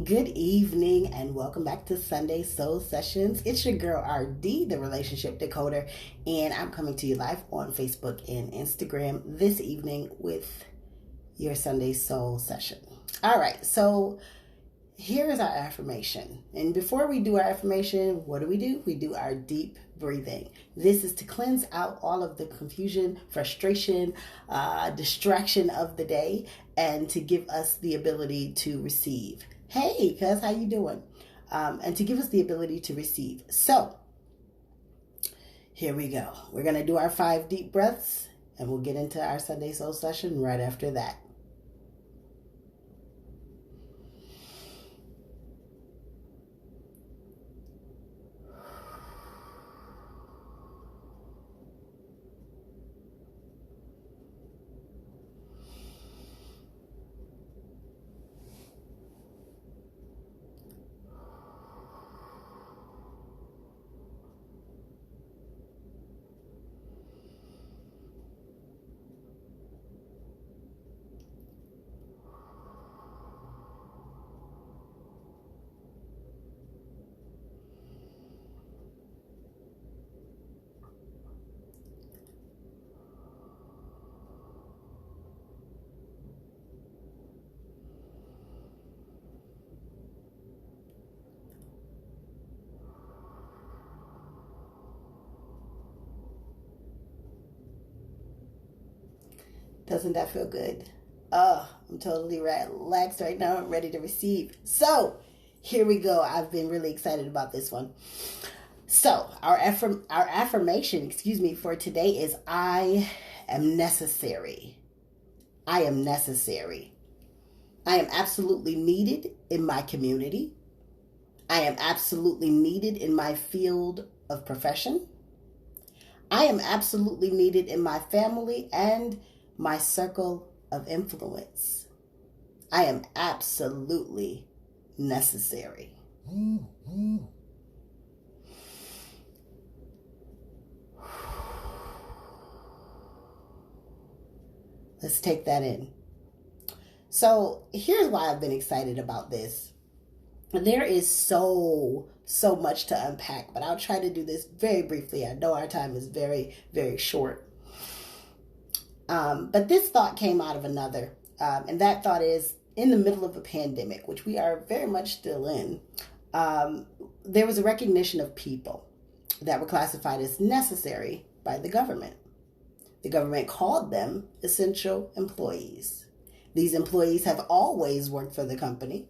Good evening and welcome back to Sunday Soul Sessions. It's your girl RD, the relationship decoder, and I'm coming to you live on Facebook and Instagram this evening with your Sunday Soul Session. All right, so here is our affirmation. And before we do our affirmation, what do? We do our deep breathing. This is to cleanse out all of the confusion, frustration, distraction of the day, and to give us the ability to receive. Hey, cuz, how you doing? And to give us the ability to receive. So, here we go. We're going to do our 5 deep breaths, and we'll get into our Sunday Soul Session right after that. Doesn't that feel good? Oh, I'm totally relaxed right now. I'm ready to receive. So, here we go. I've been really excited about this one. So, our affirmation, for today is I am necessary. I am necessary. I am absolutely needed in my community. I am absolutely needed in my field of profession. I am absolutely needed in my family and my circle of influence. I am absolutely necessary. Let's take that in. So here's why I've been excited about this. There is so much to unpack, but I'll try to do this very briefly. I know our time is very, very short. But this thought came out of another, and that thought is, in the middle of a pandemic, which we are very much still in, there was a recognition of people that were classified as necessary by the government. The government called them essential employees. These employees have always worked for the company.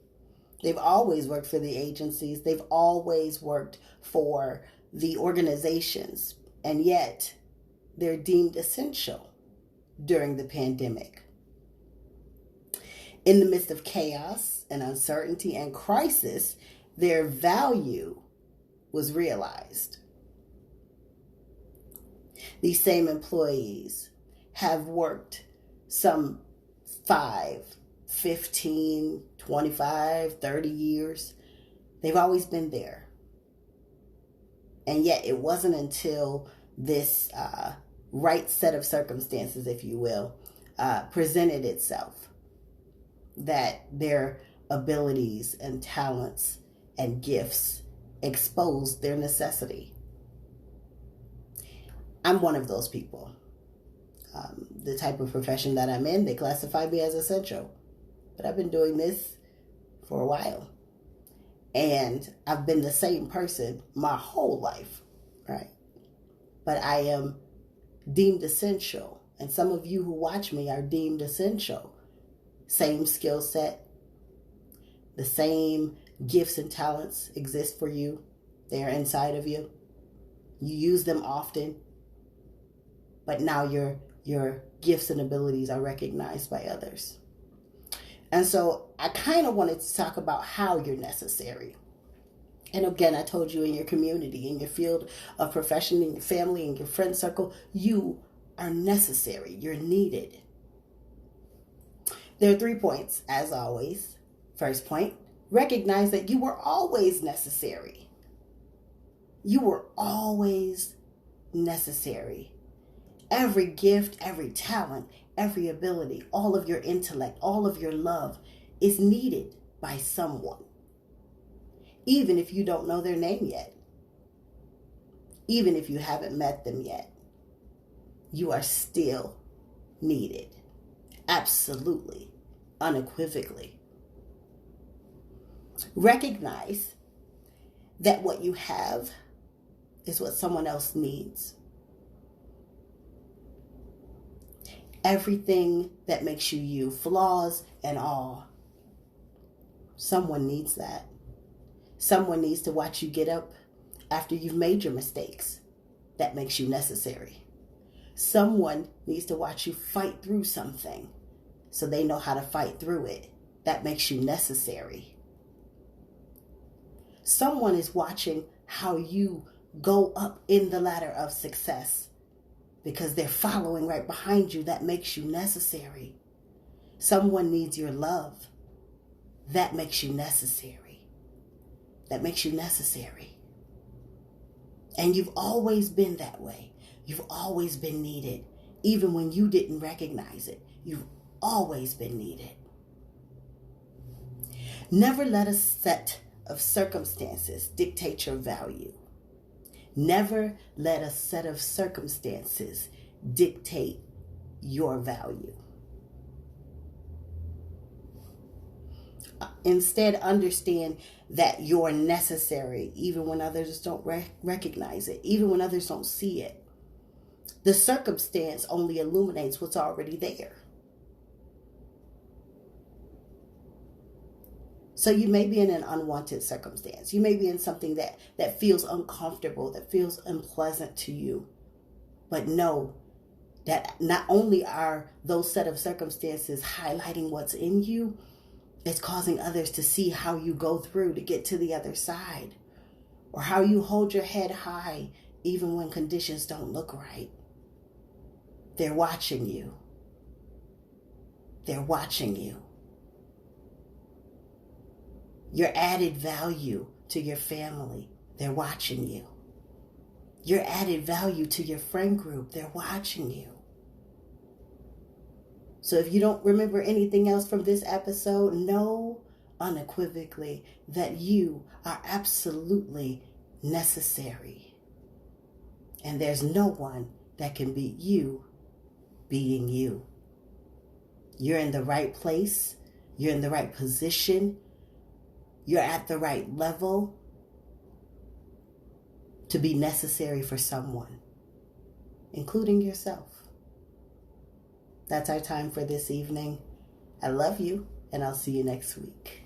They've always worked for the agencies. They've always worked for the organizations, and yet they're deemed essential during the pandemic. In the midst of chaos and uncertainty and crisis, their value was realized. These same employees have worked some 5, 15, 25, 30 years. They've always been there. And yet it wasn't until this right set of circumstances, if you will, presented itself that their abilities and talents and gifts exposed their necessity. I'm one of those people. The type of profession that I'm in, they classify me as essential. But I've been doing this for a while. And I've been the same person my whole life, right? But I am deemed essential. And some of you who watch me are deemed essential. Same skill set. The same gifts and talents exist for you. They're inside of you. You use them often. But now your gifts and abilities are recognized by others. And so I kind of wanted to talk about how you're necessary. And again, I told you, in your community, in your field of profession, in your family, in your friend circle, you are necessary. You're needed. There are 3 points, as always. First point, recognize that you were always necessary. You were always necessary. Every gift, every talent, every ability, all of your intellect, all of your love is needed by someone. even if you don't know their name yet, even if you haven't met them yet. You are still needed. Absolutely, unequivocally. Recognize that what you have is what someone else needs. Everything that makes you you, flaws and all, someone needs that. Someone needs to watch you get up after you've made your mistakes. That makes you necessary. Someone needs to watch you fight through something so they know how to fight through it. That makes you necessary. Someone is watching how you go up in the ladder of success because they're following right behind you. That makes you necessary. Someone needs your love. That makes you necessary. That makes you necessary. And you've always been that way. You've always been needed. Even when you didn't recognize it, you've always been needed. Never let a set of circumstances dictate your value. Never let a set of circumstances dictate your value. Instead, understand that you're necessary even when others don't recognize it, even when others don't see it. The circumstance only illuminates what's already there. So you may be in an unwanted circumstance. You may be in something that feels uncomfortable, that feels unpleasant to you. But know that not only are those set of circumstances highlighting what's in you, it's causing others to see how you go through to get to the other side, or how you hold your head high even when conditions don't look right. They're watching you. They're watching you. Your added value to your family, they're watching you. Your added value to your friend group, they're watching you. So if you don't remember anything else from this episode, know unequivocally that you are absolutely necessary. And there's no one that can beat you being you. You're in the right place. You're in the right position. You're at the right level to be necessary for someone, including yourself. That's our time for this evening. I love you, and I'll see you next week.